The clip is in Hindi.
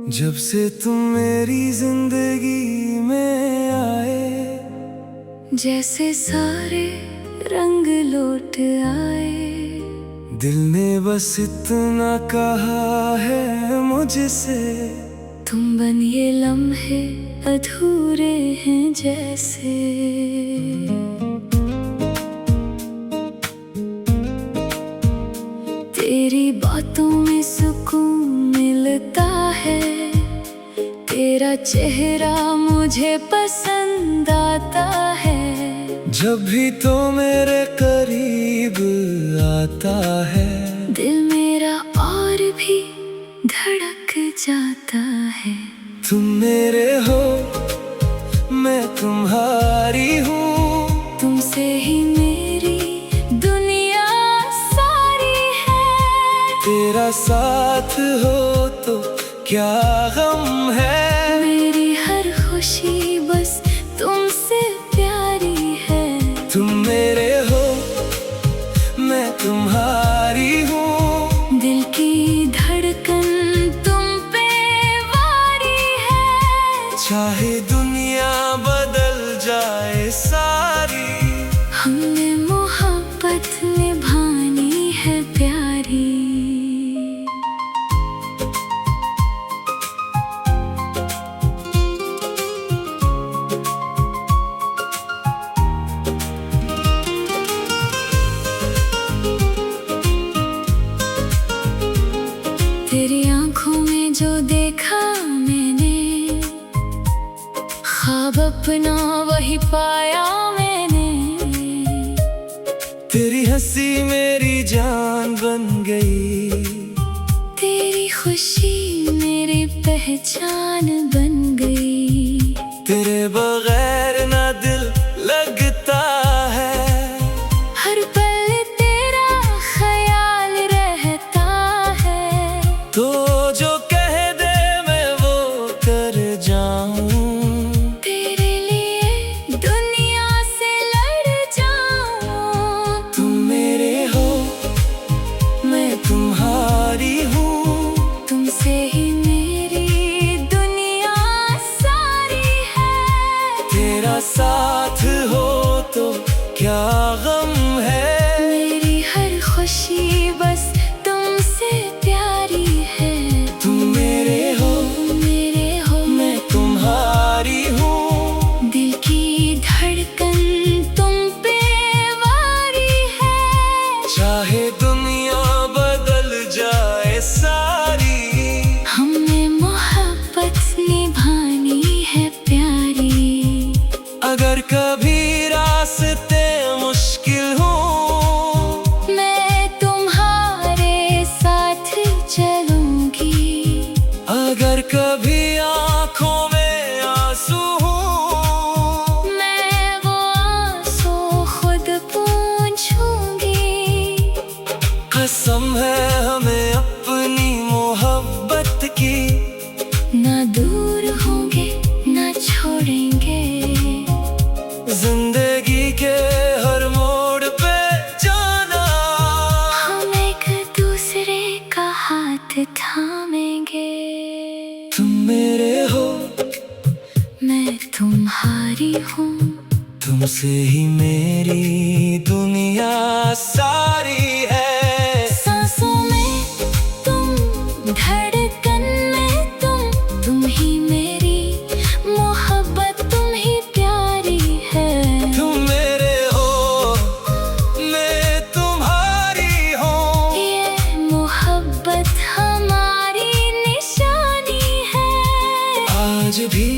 जब से तुम मेरी जिंदगी में आए, जैसे सारे रंग लौट आए। दिल ने बस इतना कहा है मुझसे, तुम बन ये लम्हे अधूरे हैं जैसे। तेरी बातों में सुकून मिलता है, तेरा चेहरा मुझे पसंद आता है। जब भी तो मेरे करीब आता है, दिल मेरा और भी धड़क जाता है। तुम मेरे हो, मैं तुम्हारी हूँ, तुमसे ही मेरी दुनिया सारी है। तेरा साथ हो तो क्या गम है। मेरी हर खुशी बस तुमसे प्यारी है। तुम मेरे हो, मैं तुम्हारी हूँ, दिल की धड़कन तुम पे वारी है। चाहे दुनिया बदल जाए सारी, हमने मोहब्बत निभानी है प्यारी। तेरी आंखों में जो देखा मैंने, ख्वाब अपना वही पाया मैंने। तेरी हंसी मेरी जान बन गई, तेरी खुशी मेरी पहचान बन गई। तेरे बगैर ना दिल लगता है, हर पल तेरा ख्याल रहता है। तो जो कह दे मैं वो कर जाऊं, तेरे लिए दुनिया से लड़ जाऊं। तुम मेरे हो, मैं तुम्हारी हूँ, तुमसे ही मेरी दुनिया सारी है। तेरा साथ हो तो क्या गम है। मेरी हर खुशी बस तुमसे प्यारी है। तुम मेरे हो, मैं तुम्हारी हूँ, दिल की धड़कन तुम पे वारी है। चाहे दुनिया बदल जाए सारी, हमने मोहब्बत निभानी है प्यारी। अगर कभी रास्ते मुश्किल हो, मैं तुम्हारे साथ चलूंगी। अगर कभी आंखों में आंसू हो, मैं वो आंसू खुद पोंछूंगी। कसम है हमें अपनी मोहब्बत की, ना दूर होंगे ना छोड़ेंगे। जिंदगी के हर मोड़ पे जाना, हम एक दूसरे का हाथ थामेंगे। तुम मेरे हो, मैं तुम्हारी हूँ, तुमसे ही मेरी दुनिया सारी है। सांसों में तुम, धड़कन में तुम ही मेरी मोहब्बत तुम ही प्यारी है। तुम मेरे हो, मैं तुम्हारी हूँ, ये मोहब्बत हमारी निशानी है। आज भी